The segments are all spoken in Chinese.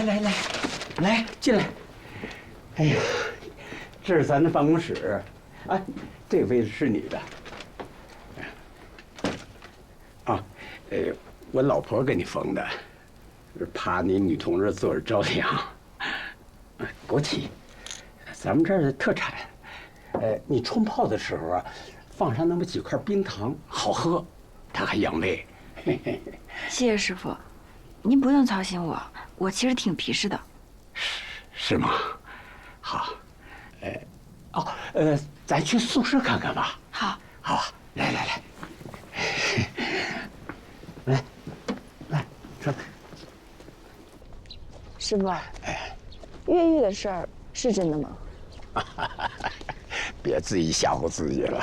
来进来。哎呀，这是咱的办公室，哎，这个位置是你的。啊，我老婆给你缝的，怕你女同志坐着着凉。枸杞，咱们这儿的特产。你冲泡的时候啊，放上那么几块冰糖，好喝，它还养胃。谢谢师傅，您不用操心我，我其实挺皮实的。是吗？好，咱去宿舍看看吧。好，好，来，上来。师傅，越狱的事儿是真的吗？别自己吓唬自己了，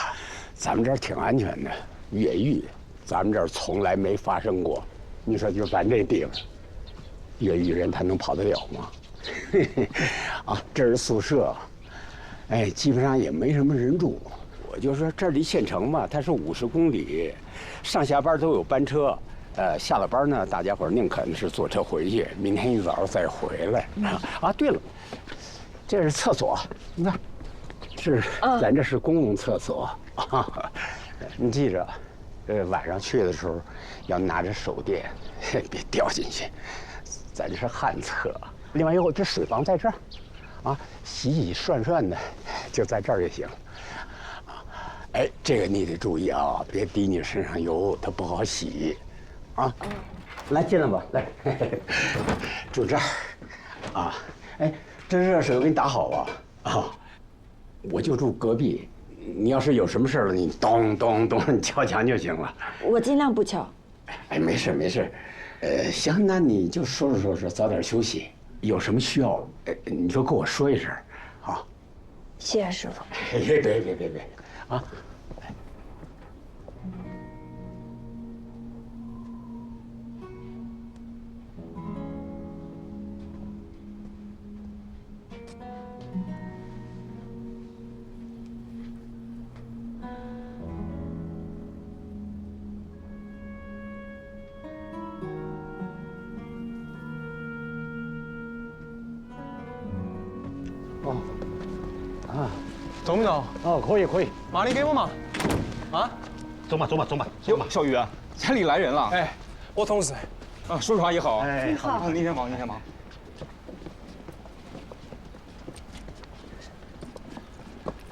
咱们这儿挺安全的。越狱，咱们这儿从来没发生过。你说就咱这地方，越狱人他能跑得了吗？啊，这是宿舍，基本上也没什么人住。我就说这儿离县城嘛，它是50公里，上下班都有班车。下了班呢，大家伙宁肯是坐车回去，明天一早再回来。啊，对了，这是厕所，你看，咱这是公共厕所啊。你记着，晚上去的时候要拿着手电，别掉进去。咱这是旱厕。另外这水房在这儿，啊，洗涮的，就在这儿就行。这个你得注意啊，别滴你身上油，它不好洗。啊，来进来吧，来，住这儿，啊，这热水我给你打好啊，我就住隔壁，你要是有什么事了，你咚咚咚，你敲墙就行了。我尽量不敲。没事，行，那你就收拾，早点休息。有什么需要，你就跟我说一声，啊。谢谢师傅。别，啊。走不走？哦，可以。马力给我嘛。啊，走嘛。哟，小雨啊，这里来人了。我同事。叔叔阿姨好。你好。你先忙。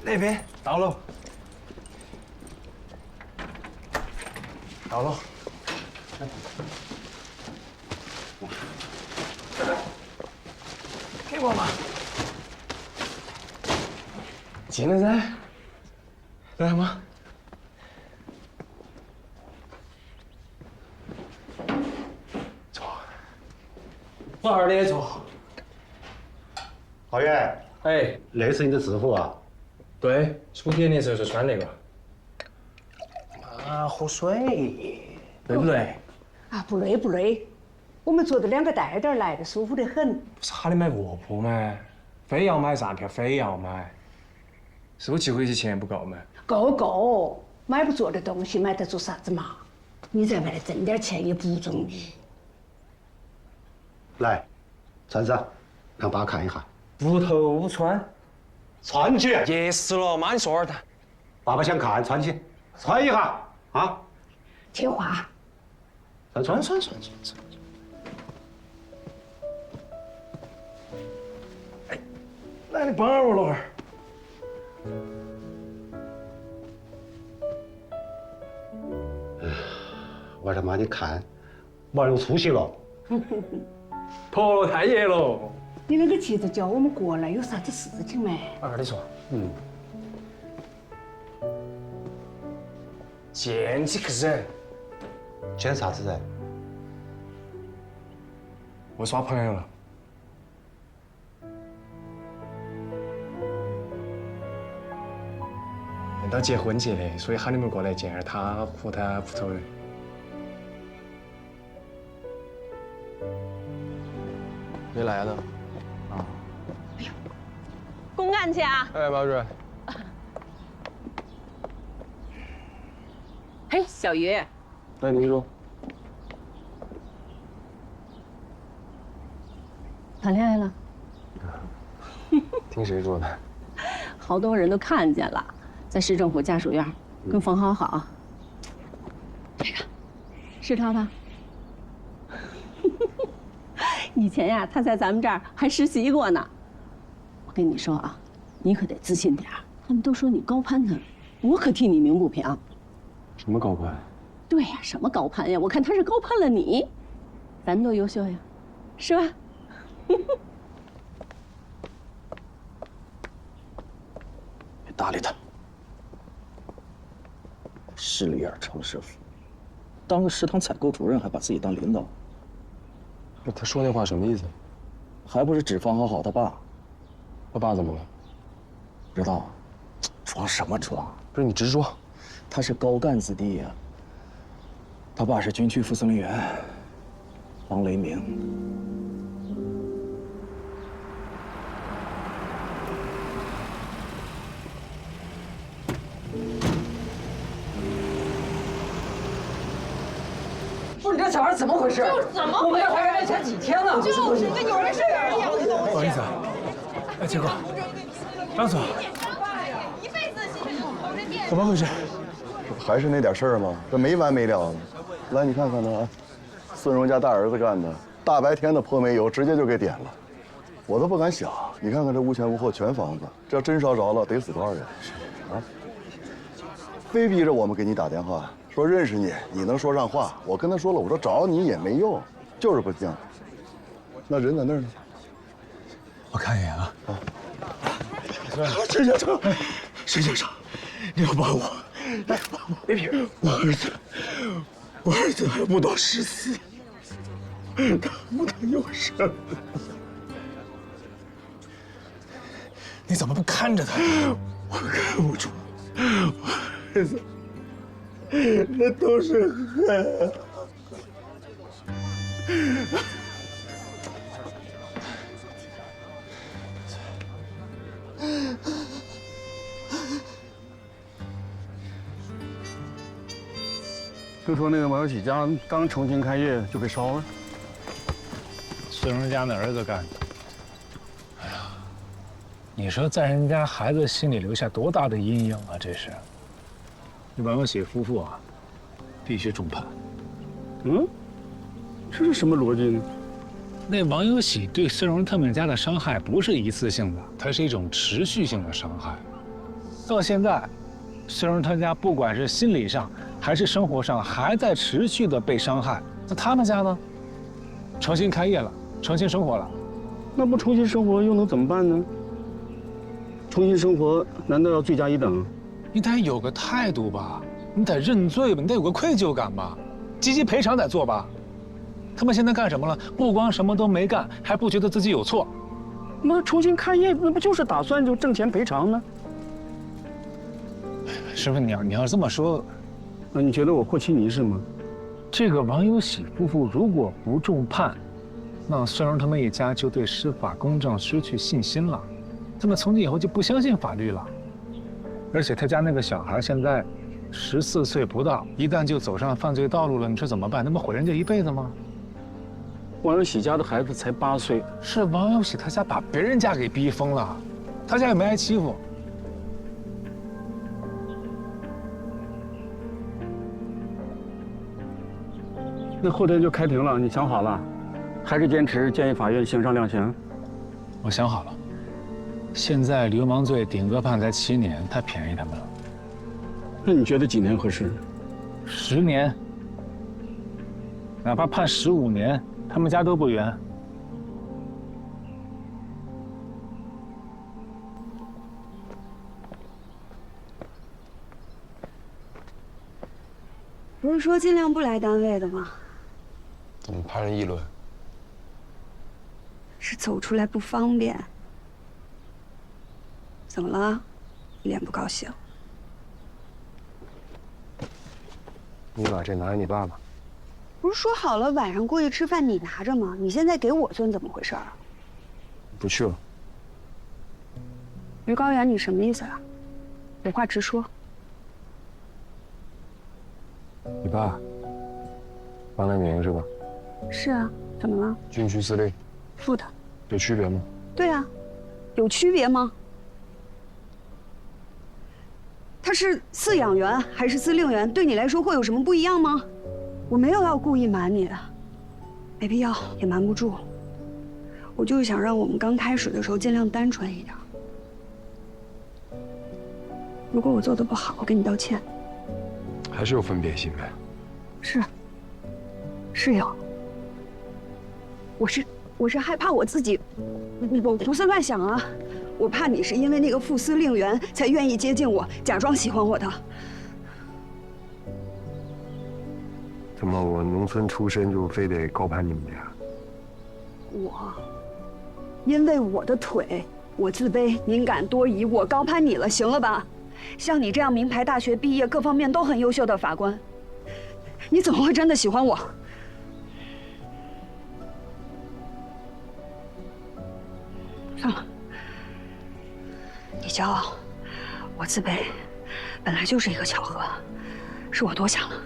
那边到了。给我嘛。进来噻，来嘛。坐，往二里坐。郝远，那是你的制服啊？对，暑天的时候就穿那个。喝水，对不对？啊，不累，我们坐的2个袋袋来的，舒服得很。不是喊你买卧铺吗？非要买站票，非要买。是我寄回去钱不够吗？够，买不着的东西买得着啥子嘛？你在外头挣点钱也不容易。来，穿上，让爸看一下。不头不穿，穿起。热死了，妈你说二谈。爸爸想看，穿起，穿一下啊。听话。穿。来，你帮我老汉儿。我他妈你看，娃有出息了。婆太热了。你那个急着叫我们过来，有啥子事情没？二你说。见几个人？见啥子人？我耍朋友了。到结婚节的，所以喊你们过来见下他和他屋头人。你来了？啊。公干去啊！毛主任。嘿，小鱼，那您说。谈恋爱了？听谁说的？好多人都看见了，在市政府家属院跟冯好好。这个是他吧？以前呀，他在咱们这儿还实习过呢。我跟你说啊，你可得自信点儿。他们都说你高攀他，我可替你鸣不平。什么高攀？对呀，什么高攀呀？我看他是高攀了你。咱多优秀呀，是吧？别搭理他。势利眼程师傅，当个食堂采购主任还把自己当领导。他说那话什么意思？还不是指方好好他爸？他爸怎么了？不知道，装什么装？不是你直说。他是高干子弟呀。他爸是军区副司令员，王雷鸣。不是你这小孩怎么回事？就是怎么回事？我们这才开学前几天呢。就是这有人是有人养的东西。不好意思，哎，杰哥，张总，怎么回事？这不还是那点事儿吗？这没完没了呢。来，你看看他啊，孙荣家大儿子干的，大白天的泼煤油，直接就给点了。我都不敢想，你看看这无钱无货全房子，这要真烧着了，得死多少人？啊！非逼着我们给你打电话，说认识你，你能说上话。我跟他说了，我说找你也没用，就是不听。那人在那儿呢。我看一眼啊。啊，陈先生，陈先生，你要帮我，别皮，我儿子还不到14，他不能有事儿。你怎么不看着他？我看不住，我儿子，那都是恨。就说那个王有喜家刚重新开业就被烧了，孙荣家那儿子干的。哎呀，你说在人家孩子心里留下多大的阴影啊！这是。这王有喜夫妇啊，必须重判。嗯，这是什么逻辑呢？那王有喜对孙荣他们家的伤害不是一次性的，它是一种持续性的伤害。到现在，孙荣他家不管是心理上还是生活上，还在持续的被伤害。那他们家呢？重新开业了，重新生活了。那不重新生活又能怎么办呢？重新生活难道要罪加一等？你得有个态度吧，你得认罪吧，你得有个愧疚感吧，积极赔偿得做吧。他们现在干什么了？不光什么都没干，还不觉得自己有错。那重新开业，那不就是打算就挣钱赔偿呢？师傅，你要这么说，那你觉得我和稀泥是吗？这个王有喜夫妇如果不重判，那孙荣他们一家就对司法公正失去信心了，他们从今以后就不相信法律了。而且他家那个小孩现在14岁不到，一旦就走上犯罪道路了，你说怎么办？那不毁人家一辈子吗？王有喜家的孩子才8岁，是王有喜他家把别人家给逼疯了，他家也没挨欺负。那后天就开庭了，你想好了？还是坚持建议法院刑上量刑？我想好了，现在流氓罪顶格判才7年，太便宜他们了。那你觉得几年合适？10年，哪怕判15年，他们家都不冤。不是说尽量不来单位的吗？怎么怕人议论？是走出来不方便。怎么了？一脸不高兴。你把这拿给你爸爸。不是说好了晚上过去吃饭你拿着吗？你现在给我尊怎么回事啊？不去了。于高原，你什么意思啊？有话直说。你爸，王雷鸣是吧？是啊，怎么了？军区司令。副的。有区别吗？对啊，有区别吗？他是饲养员还是司令员，对你来说会有什么不一样吗？我没有要故意瞒你，没必要，也瞒不住。我就是想让我们刚开始的时候尽量单纯一点。如果我做的不好，我跟你道歉。还是有分别心呗。是有。我是害怕我自己，我胡思乱想啊。我怕你是因为那个副司令员才愿意接近我，假装喜欢我的。怎么我农村出身就非得高攀你们俩？因为我的腿，我自卑、敏感、多疑，我高攀你了，行了吧？像你这样名牌大学毕业，各方面都很优秀的法官，你怎么会真的喜欢我？算了，你骄傲，我自卑，本来就是一个巧合，是我多想了。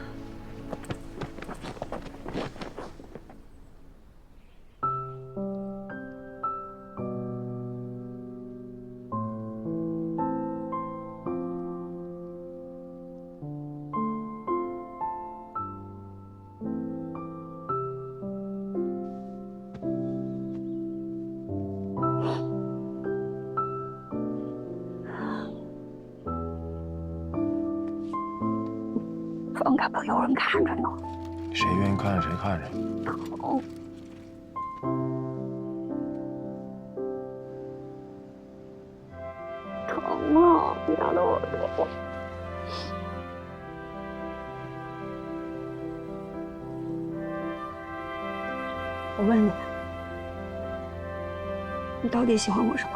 放开吧，有人看着呢。谁愿意看着谁看着。疼啊！你打到耳朵。我问你，你到底喜欢我什么？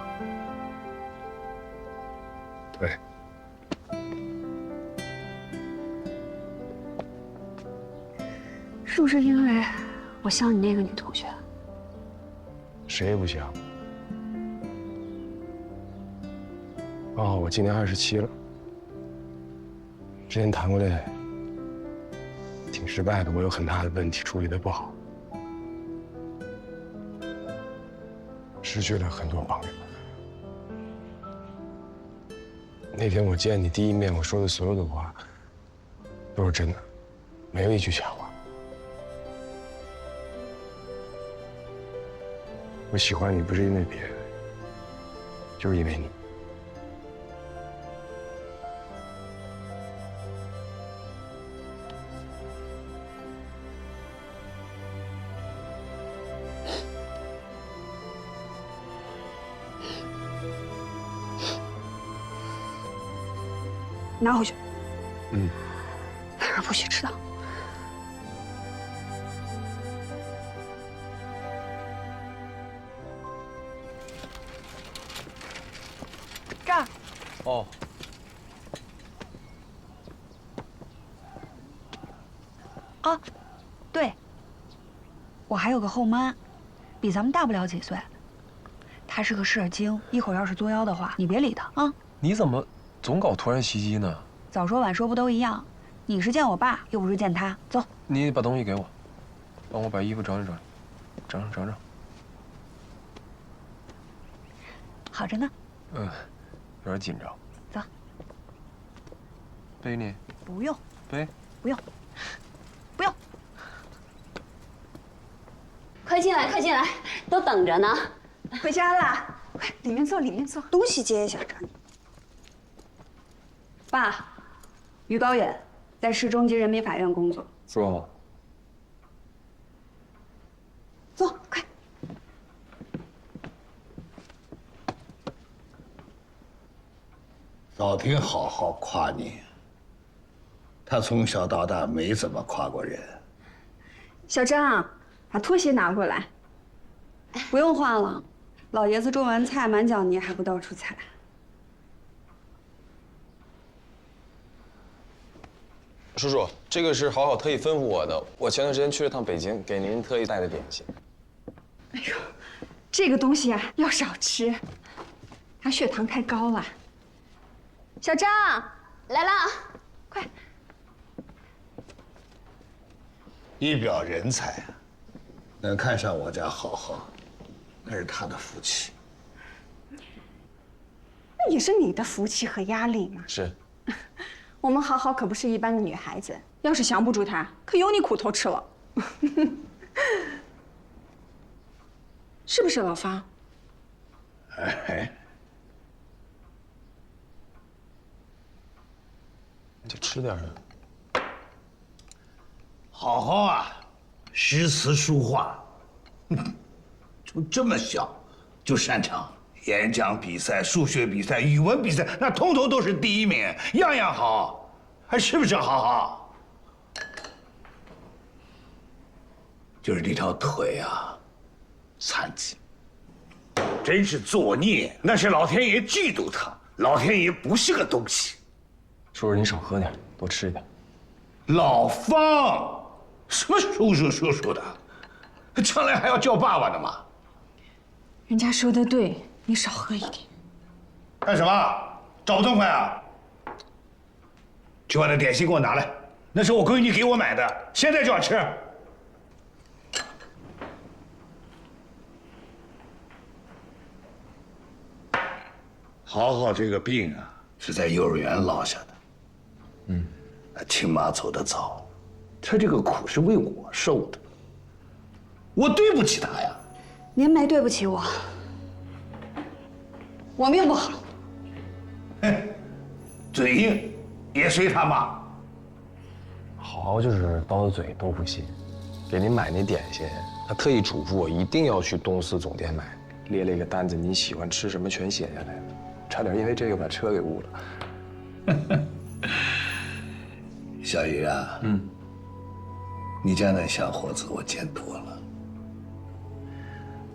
对。是不是因为我像你那个女同学？谁也不像。哦，我今年27了。之前谈过恋爱，挺失败的，我有很大的问题处理得不好，失去了很多朋友。那天我见你第一面，我说的所有的话都是真的，没有一句假话。我喜欢你不是因为别人，就是因为你。拿回去。嗯。晚上不许迟到。这儿。哦。啊，对。我还有个后妈，比咱们大不了几岁。她是个事儿精，一会儿要是作妖的话，你别理她啊。你怎么总搞突然袭击呢？早说晚说不都一样？你是见我爸，又不是见他。走，你把东西给我，帮我把衣服整理整理，整整。好着呢。有点紧张。走。背你？不用。背？不用。不用。快进来，快进来，都等着呢。回家啦！快，里面坐，里面坐。东西接一下，这。爸，于高远在市中级人民法院工作。是吧？坐，快。老丁好好夸你，他从小到大没怎么夸过人。小张，把拖鞋拿过来。不用换了，老爷子种完菜满脚泥还不到处踩。叔叔，这个是好好特意吩咐我的，我前段时间去了趟北京，给您特意带的点心。哎呦，这个东西啊要少吃，他血糖太高了。小张，来了，快！一表人才，能看上我家好好，那是他的福气。那也是你的福气和压力嘛。是。我们好好可不是一般的女孩子，要是降不住他，可有你苦头吃了。是不是老方？哎，就吃点。好好啊，诗词书画，就这么小，就擅长演讲比赛、数学比赛、语文比赛，那通通都是第1名，样样好，还是不是好好？就是这条腿啊，残疾，真是作孽，那是老天爷嫉妒他，老天爷不是个东西。叔叔，你少喝点，多吃一点。老方。什么叔叔的，将来还要叫爸爸的吗？人家说的对，你少喝一点。干什么？找不痛快啊？去把那点心给我拿来，那是我闺女给我买的，现在就要吃。好好这个病啊，是在幼儿园落下的。亲妈走得早。他这个苦是为我受的，我对不起他呀。您没对不起我，我命不好。嘴硬也随他妈。好就是刀子嘴豆腐心，给您买那点心，他特意嘱咐我一定要去东四总店买，列了一个单子，你喜欢吃什么全写下来了，差点因为这个把车给误了。小雨啊，你家那小伙子我见多了，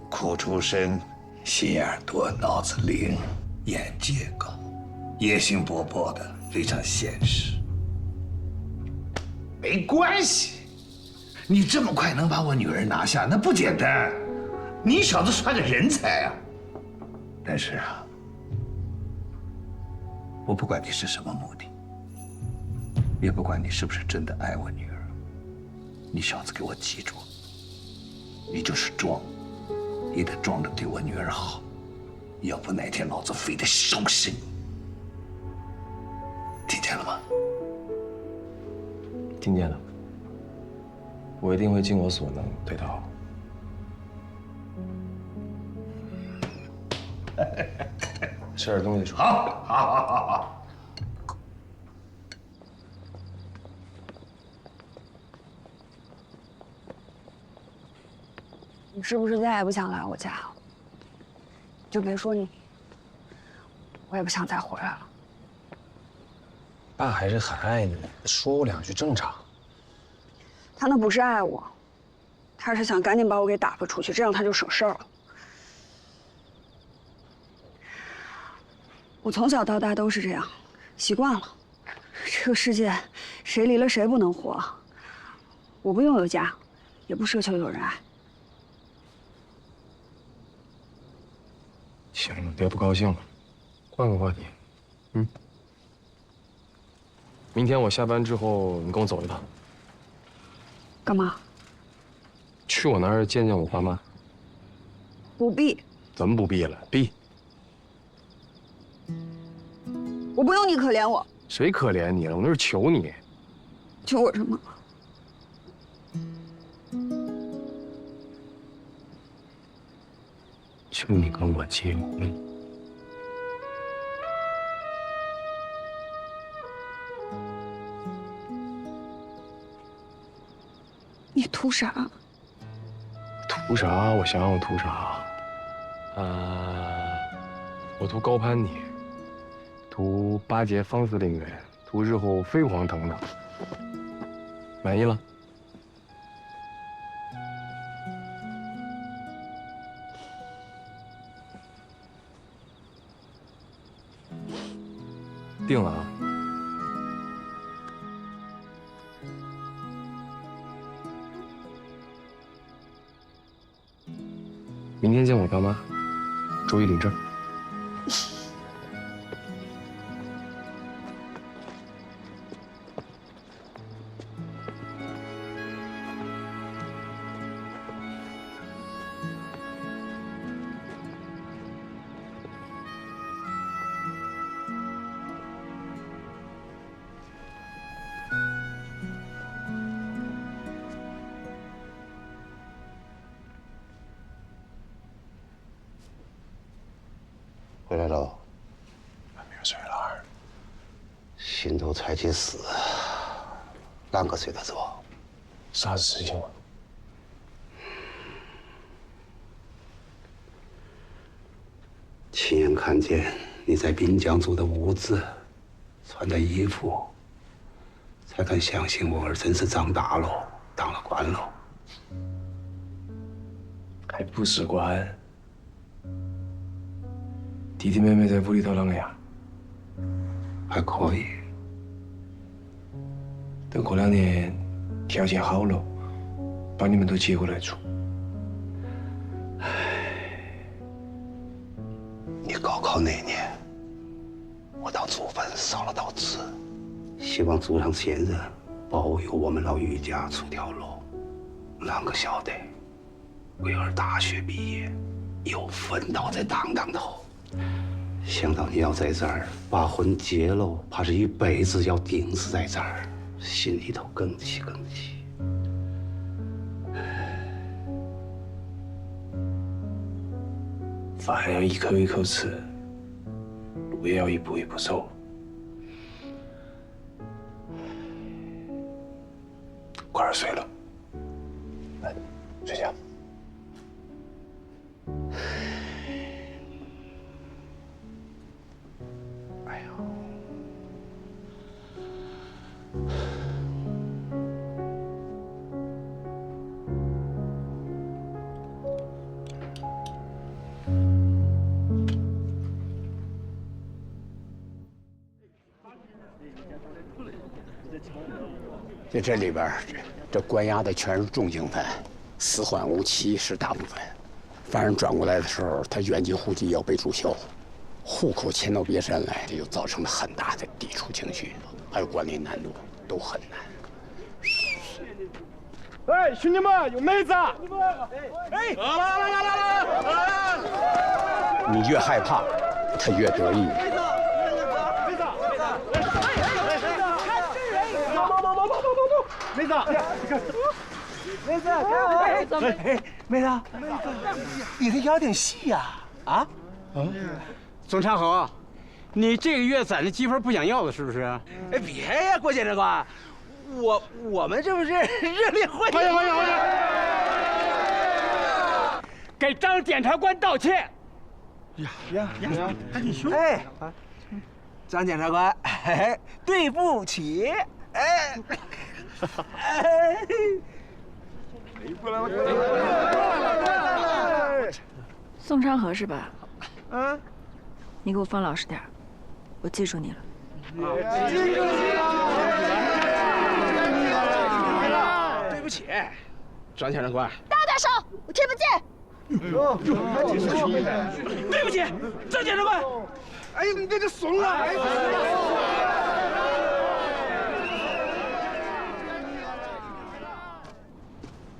苦出身，心眼多，脑子灵，眼界高，野心勃勃的，非常现实。没关系，你这么快能把我女儿拿下，那不简单。你小子算个人才啊！但是啊，我不管你是什么目的，也不管你是不是真的爱我女儿。你小子给我记住，你就是装，也得装着对我女儿好，要不哪天老子非得收拾你。听见了吗？听见了，我一定会尽我所能对她好。吃点东西说。好。你是不是再也不想来我家了？就别说你，我也不想再回来了。爸还是很爱你，说我2句正常。他那不是爱我，他是想赶紧把我给打发出去，这样他就省事儿了。我从小到大都是这样，习惯了。这个世界，谁离了谁不能活。我不拥有家，也不奢求有人爱。行了，别不高兴了，换个话题。明天我下班之后，你跟我走一趟。干嘛？去我那儿见见我爸妈。不必。怎么不必了？必。我不用你可怜我。谁可怜你了？我那是求你。求我什么？求你跟我结婚。你图啥？图啥？我想想，我图啥？我图高攀你，图巴结方司令员，图日后飞黄腾达。满意了？定了啊！明天见我爸妈，周一领证。回来了。明儿睡了。心头才起事，啷个睡得着？啥子事情啊？亲眼看见你在滨江住的屋子，穿的衣服，才敢相信我儿真是长大了，当了官了。还不是官？弟弟妹妹在屋里头啷个样？还可以。等过2年条件好了，把你们都接过来住。你高考那年，我到祖坟烧了道纸，希望祖上先人保佑我们老于家出条路。啷个晓得，为儿大学毕业，又坟倒在当当头。想到你要在这儿把婚结了，怕是一辈子要钉死在这儿，心里头更气更气。饭要一口一口吃，路也要一步一步走。快点睡了，来睡觉。哎呀，在这里边，这关押的全是重刑犯，死缓无期是大部分。犯人转过来的时候，他原籍户籍要被注销，户口迁到别山来，这就造成了很大的抵触情绪，还有管理难度都很难。哎，兄弟们，有妹子！哎，你越害怕，他越得意。妹子，妹子，哎，妹子，你这演点戏呀？啊？宋长侯，你这个月攒的积分不想要了是不是？哎，别呀，郭检察官，我们这不是热烈欢迎！欢迎！给张检察官道歉！呀，你兄弟！哎，张检察官，对不起，哎。宋昌河是吧？嗯，你给我放老实点，我记住你了。对不起，张检察官。大点声，我听不见。对不起，张检察官。哎呀，你这怂了！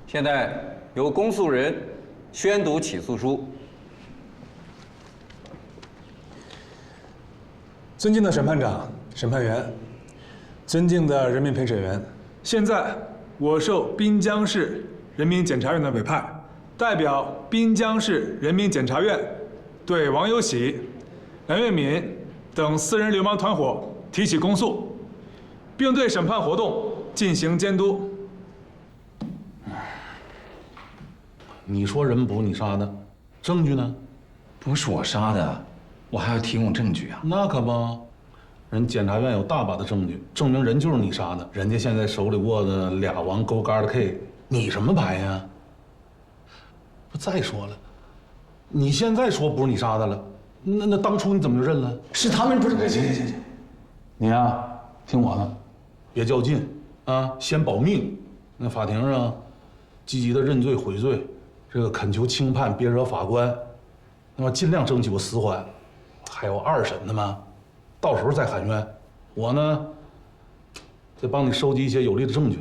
现在由公诉人宣读起诉书。尊敬的审判长、审判员，尊敬的人民陪审员，现在我受滨江市人民检察院的委派，代表滨江市人民检察院对王有喜、梁月敏等4人流氓团伙提起公诉，并对审判活动进行监督。你说人不是你杀的，证据呢？不是我杀的，我还要提供证据啊。那可不，人检察院有大把的证据，证明人就是你杀的。人家现在手里握着2王勾杆的 K， 你什么牌呀？不，再说了，你现在说不是你杀的了，那当初你怎么就认了？是他们不是？行，你呀，听我的，别较劲啊，先保命。那法庭上积极的认罪悔罪。这个恳求轻判，别惹法官，那么尽量争取个死缓，还有2审的嘛，到时候再喊冤。我呢，再帮你收集一些有力的证据。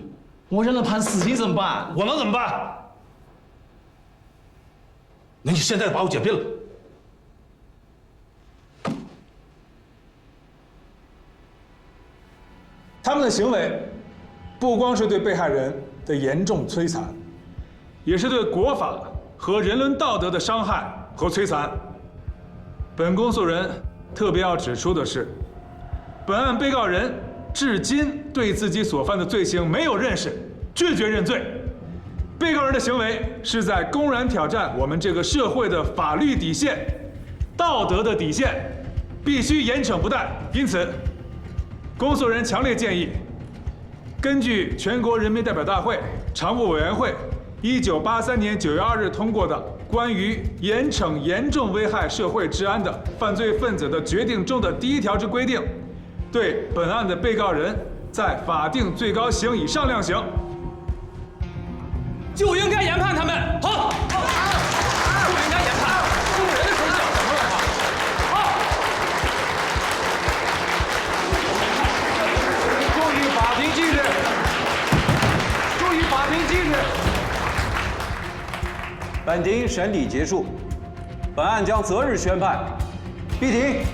我认了判死刑怎么办？我能怎么办？那你现在把我解聘了。他们的行为，不光是对被害人的严重摧残，也是对国法和人伦道德的伤害和摧残。本公诉人特别要指出的是，本案被告人至今对自己所犯的罪行没有认识，拒绝认罪。被告人的行为是在公然挑战我们这个社会的法律底线、道德的底线，必须严惩不贷。因此，公诉人强烈建议，根据全国人民代表大会常务委员会1983年9月2日通过的关于严惩严重危害社会治安的犯罪分子的决定中的第1条之规定，对本案的被告人在法定最高刑以上量刑。就应该严判他们。好，就应该严判。众人的声讲什么了？好，注意法庭纪律，注意法庭纪律。本庭审理结束，本案将择日宣判。闭庭。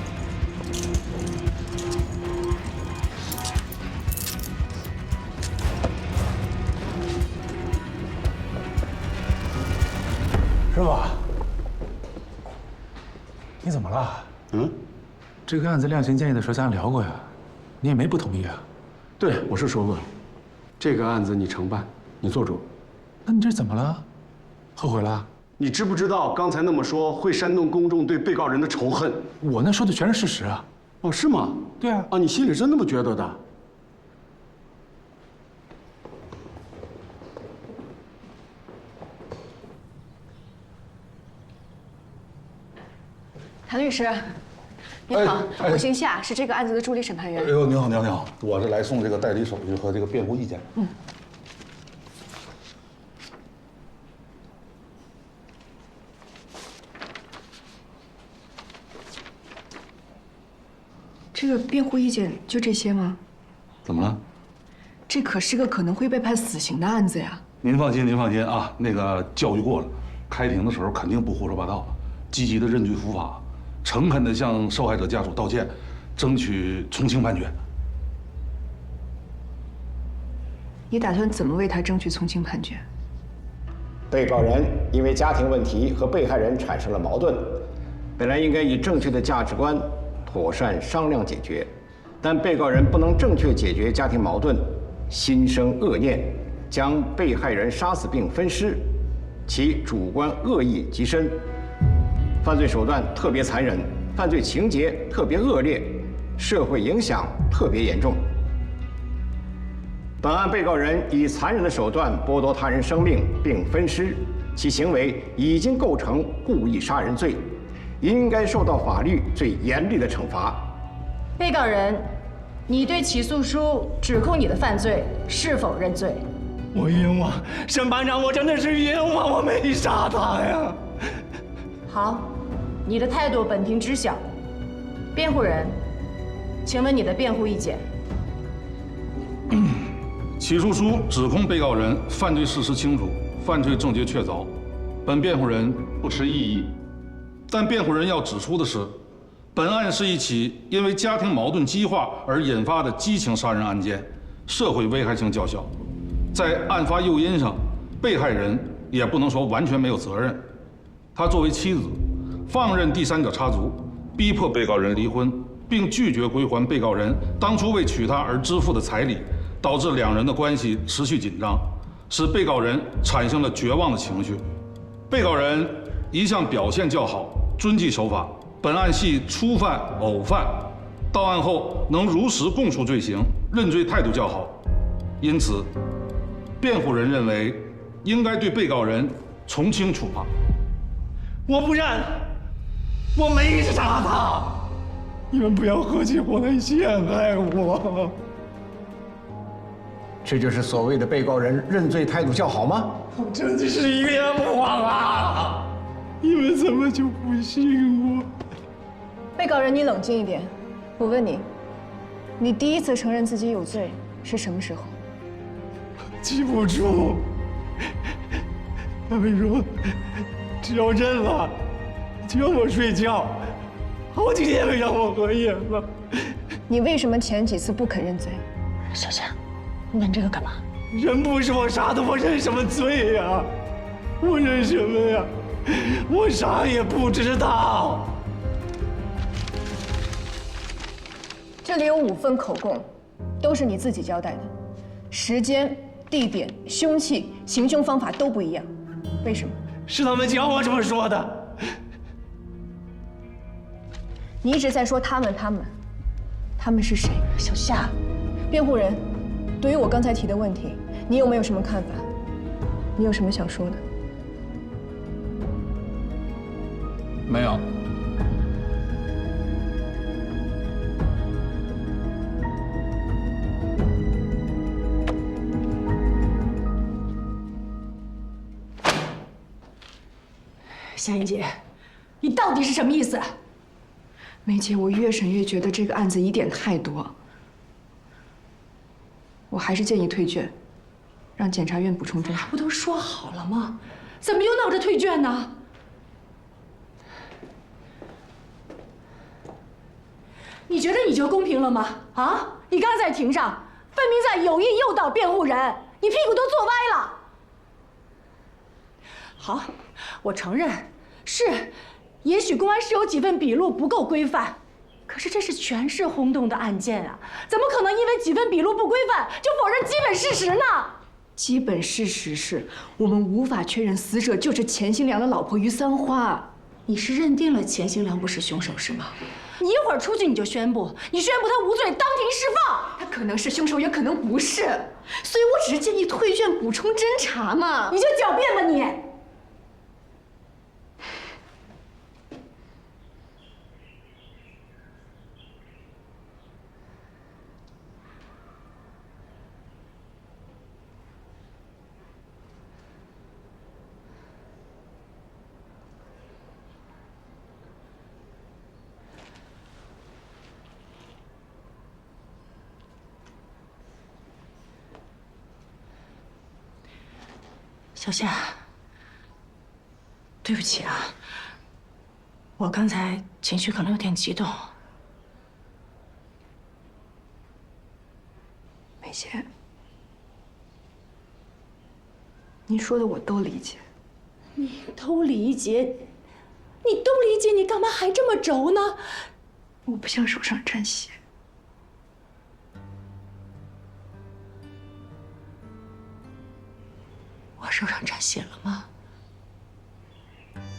师傅，你怎么了？这个案子量刑建议的时候咱聊过呀，你也没不同意啊。对，我是说过了，这个案子你承办，你做主。那你这怎么了？后悔了？你知不知道刚才那么说会煽动公众对被告人的仇恨？我那说的全是事实啊。哦，是吗？对啊。啊，你心里是那么觉得的？谭律师，你好，我姓夏，是这个案子的助理审判员。哎呦，您好，您好，您好，我是来送这个代理手续和这个辩护意见。这个辩护意见就这些吗？怎么了？这可是个可能会被判死刑的案子呀。您放心，您放心啊，那个教育过了，开庭的时候肯定不胡说八道，积极的认罪伏法。诚恳地向受害者家属道歉，争取从轻判决。你打算怎么为他争取从轻判决？被告人因为家庭问题和被害人产生了矛盾，本来应该以正确的价值观妥善商量解决，但被告人不能正确解决家庭矛盾，心生恶念，将被害人杀死并分尸，其主观恶意极深。犯罪手段特别残忍，犯罪情节特别恶劣，社会影响特别严重。本案被告人以残忍的手段剥夺他人生命并分尸，其行为已经构成故意杀人罪，应该受到法律最严厉的惩罚。被告人，你对起诉书指控你的犯罪是否认罪？我冤枉，审判长，我真的是冤枉，我没杀他呀。好，你的态度本庭知晓。辩护人，请问你的辩护意见？起诉书指控被告人犯罪事实清楚，犯罪症结确凿，本辩护人不持异议。但辩护人要指出的是，本案是一起因为家庭矛盾激化而引发的激情杀人案件，社会危害性较小。在案发诱因上，被害人也不能说完全没有责任。他作为妻子，放任第三者插足，逼迫被告人离婚，并拒绝归还被告人当初为娶她而支付的彩礼，导致两人的关系持续紧张，使被告人产生了绝望的情绪。被告人一向表现较好，遵纪守法，本案系初犯偶犯，到案后能如实供述罪行，认罪态度较好，因此，辩护人认为应该对被告人从轻处罚。我不认，我没杀他，你们不要合起伙来陷害我。这就是所谓的被告人认罪态度较好吗？我真的是冤枉啊！你们怎么就不信我？被告人，你冷静一点。我问你，你第一次承认自己有罪是什么时候？记不住。他们说，只要认了，就让我睡觉，好几天没让我合眼了。你为什么前几次不肯认罪？小夏，你问这个干嘛？人不是我杀的，我认什么罪呀？我认什么呀？我啥也不知道。这里有5份口供，都是你自己交代的，时间、地点、凶器、行凶方法都不一样，为什么？是他们教我这么说的。你一直在说他们是谁？小夏，辩护人，对于我刚才提的问题，你有没有什么看法？你有什么想说的？没有。夏英姐，你到底是什么意思？梅姐，我越审越觉得这个案子疑点太多，我还是建议退卷，让检察院补充侦查。不都说好了吗？怎么又闹着退卷呢？你觉得你就公平了吗？啊！你刚在庭上分明在有意诱导辩护人，你屁股都坐歪了。好，我承认是，也许公安是有几份笔录不够规范，可是这是全市轰动的案件啊，怎么可能因为几份笔录不规范就否认基本事实呢？基本事实是我们无法确认死者就是钱新良的老婆于三花。你是认定了钱新良不是凶手是吗？你一会儿出去你就宣布，你宣布他无罪，当庭释放。他可能是凶手，也可能不是，所以我只是建议退卷补充侦查嘛。你就狡辩吧你！小夏，对不起啊，我刚才情绪可能有点激动。梅姐，你说的我都理解。你都理解，你干嘛还这么轴呢？我不想手上沾血。我手上沾血了吗？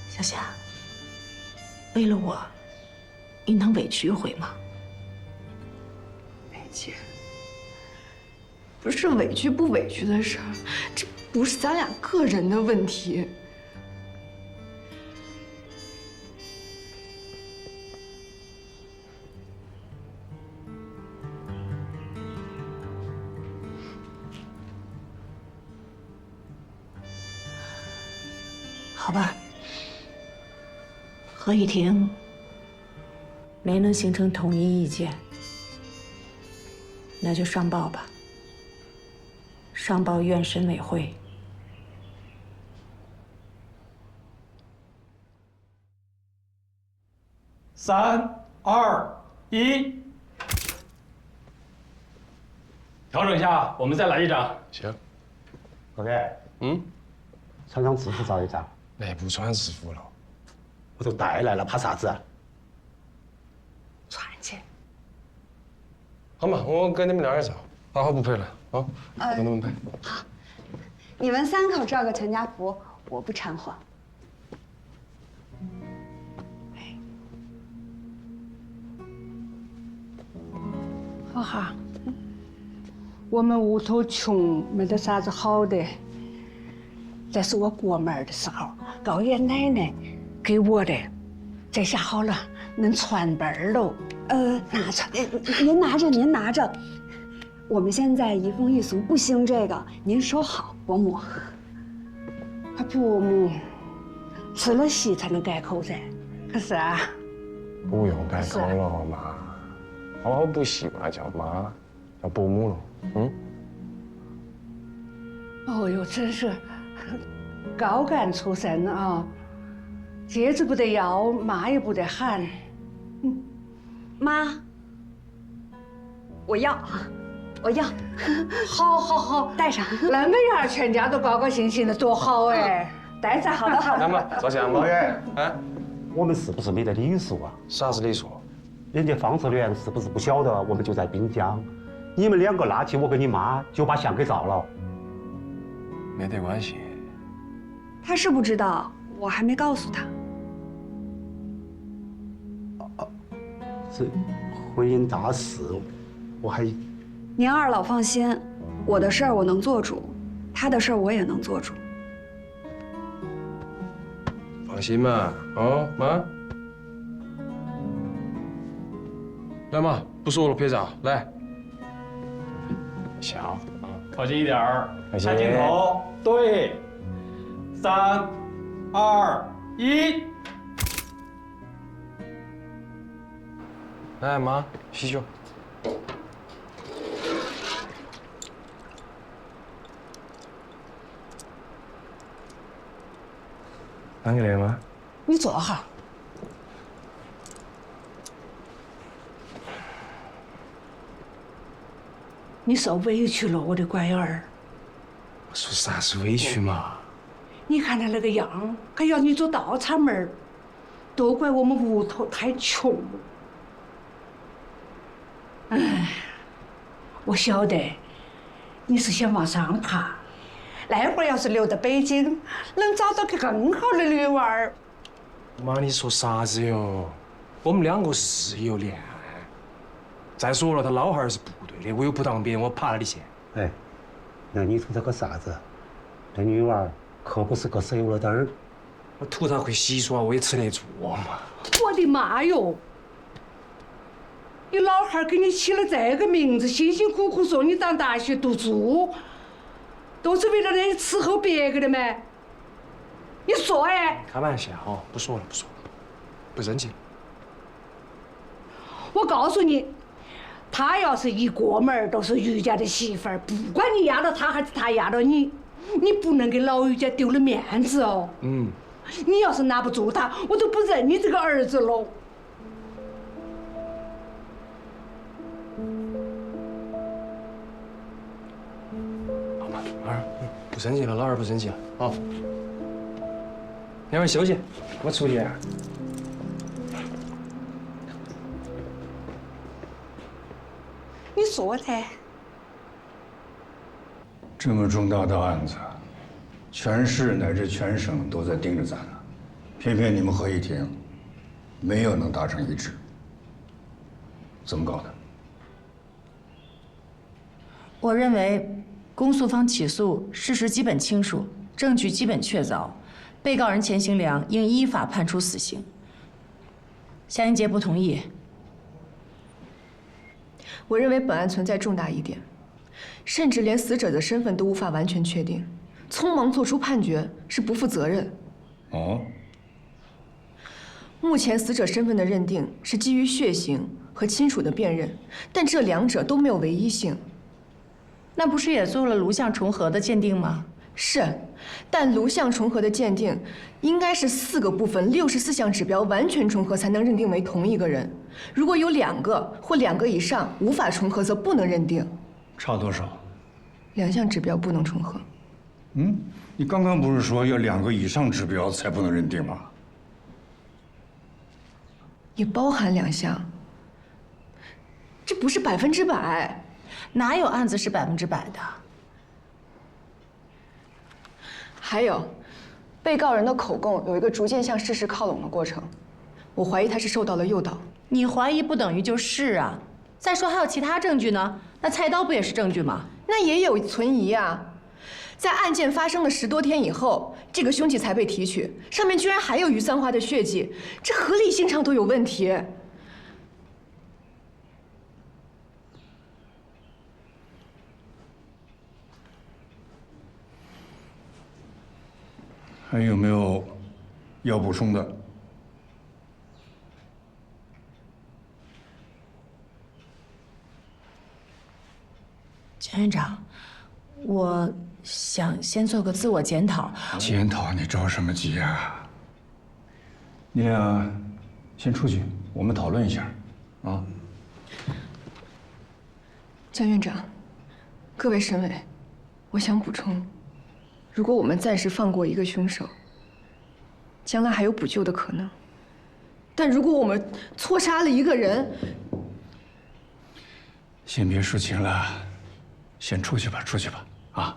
小夏，为了我，你能委屈一回吗？梅姐，不是委屈不委屈的事儿，这不是咱俩个人的问题。好吧，合议庭没能形成统一意见，那就上报吧。上报院审委会。3、2、1，调整一下，我们再来一张。行。OK。穿上制服照一张。那不穿制服了。我都带来了，怕啥子啊？穿去。好嘛，我跟你们2人照，好好不拍了啊，跟他们拍。好，你们3口照个全家福，我不掺和。好哈，我们屋头穷，没得啥子好的。这是我过门的时候，高爷奶奶给我的，这下好了，能传辈儿喽。拿着，您拿着，您拿着。我们现在移风易俗，不兴这个，您收好，伯母。伯母，吃了席才能改口噻，可是啊。不用改口了，妈。好好不习惯叫妈，叫伯母了。哦哟，真是高干出身啊！戒指不得要，妈也不得喊。妈，我要。好，好，好，戴上。那么样，全家都高高兴兴的，多好哎！戴上，好的，好的。来嘛，照相嘛。老袁，哎，我们是不是没得礼数啊？啥是礼数？人家方策员是不是不晓得我们就在滨江？你们2个拉起我跟你妈，就把香给糟了。没得关系。他是不知道，我还没告诉他。这婚姻大事，我还……您二老放心，我的事儿我能做主，他的事儿我也能做主。放心嘛，哦，妈。来嘛，不说了，拍照，来。行，靠近一点儿，看镜头，对，3、2、1。来，妈，洗手。拿给来吗？你坐哈。你受委屈了，我的乖儿。我说啥是委屈嘛？你看他那个样，还要你走倒插门儿，都怪我们屋头太穷了。哎，我晓得你是想往上爬，那会儿要是留在北京，能找到个更好的女娃儿。妈，你说啥子哟？我们2个是有恋爱。再说了，他老汉儿是不对的，我又不当兵，我怕了你先。哎，那你图他个啥子？这女娃儿可不是个省油的灯儿。我图他会洗刷，我也吃得住嘛。我的妈哟！你老汉儿给你起了这个名字，辛辛苦苦送你上大学读书，都是为了让你伺候别个的吗？你说哎？开玩笑，不说了，不生气。我告诉你，他要是一过门都是于家的媳妇儿，不管你压到他还是他压到你，你不能给老于家丢了面子哦。你要是拿不住他，我都不认你这个儿子喽。好嘛，儿不生气了，老二不生气了，好。两位休息，我出去。你说噻？这么重大的案子，全市乃至全省都在盯着咱呢，偏偏你们合议庭没有能达成一致，怎么搞的？我认为，公诉方起诉事实基本清楚，证据基本确凿，被告人钱行良应依法判处死刑。夏英杰不同意。我认为本案存在重大疑点，甚至连死者的身份都无法完全确定，匆忙做出判决是不负责任。哦。目前死者身份的认定是基于血型和亲属的辨认，但这2者都没有唯一性。那不是也做了颅相重合的鉴定吗？是，但颅相重合的鉴定应该是4个部分64项指标完全重合才能认定为同一个人。如果有2个或2个以上无法重合，则不能认定。差多少？2项指标不能重合。你刚刚不是说要2个以上指标才不能认定吗？也包含2项。这不是100%，哪有案子是100%的？还有，被告人的口供有一个逐渐向事实靠拢的过程，我怀疑他是受到了诱导。你怀疑不等于就是啊。再说还有其他证据呢，那菜刀不也是证据吗？那也有存疑啊。在案件发生了10多天以后，这个凶器才被提取，上面居然还有于三花的血迹，这合理性上都有问题。还有没有要补充的？钱院长，我想先做个自我检讨。检讨？你着什么急啊？你俩先出去，我们讨论一下，啊。江院长，各位审委，我想补充，如果我们暂时放过一个凶手，将来还有补救的可能。但如果我们错杀了一个人，先别说情了，先出去吧，出去吧，啊！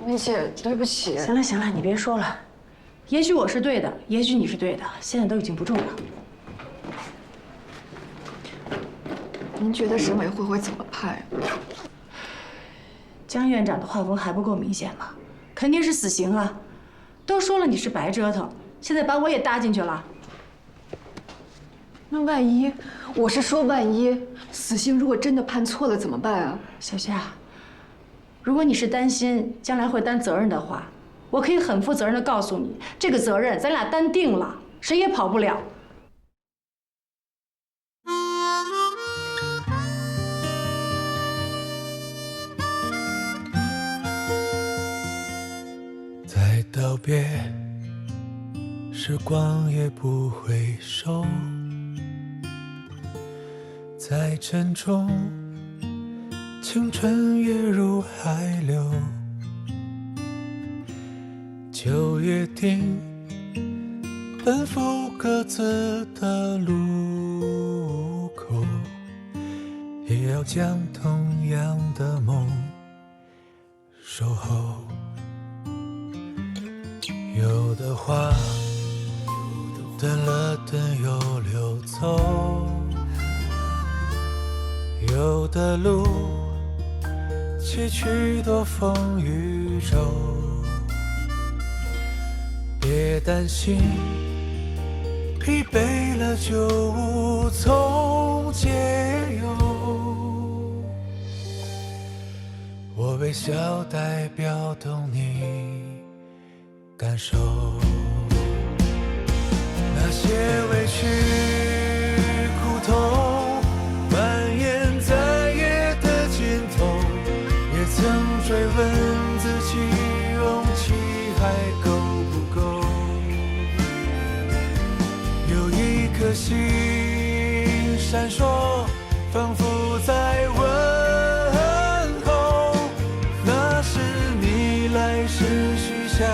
梅姐，对不起。行了行了，你别说了。也许我是对的，也许你是对的，现在都已经不重要。您觉得省委会怎么判？江院长的画风还不够明显吗？肯定是死刑啊！都说了你是白折腾，现在把我也搭进去了。那万一，我是说万一，死刑如果真的判错了怎么办啊？小夏，如果你是担心将来会担责任的话，我可以很负责任的告诉你，这个责任咱俩担定了，谁也跑不了。再道别，时光也不回首，再沉重，青春也如海流。就约定奔赴各自的路口，也要将同样的梦守候。有的花等了等又流走，有的路崎岖多风雨骤。别担心，疲惫了就无从解忧。我微笑代表懂你感受，那些委屈苦痛蔓延在夜的尽头，也曾追问自己勇气还够不够。有一颗星闪烁，仿佛在问候，那是你来时许下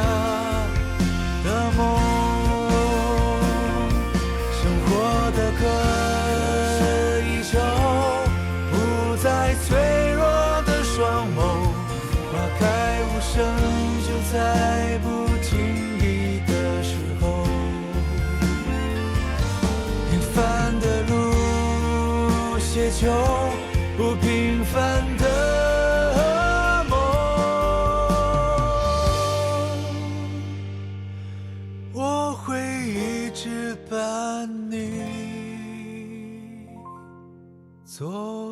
的梦。生活的渴依旧，不再脆弱的双眸，花开无声，就在不经意的时候。平凡的路，写就不平凡的梦。我会一直伴你左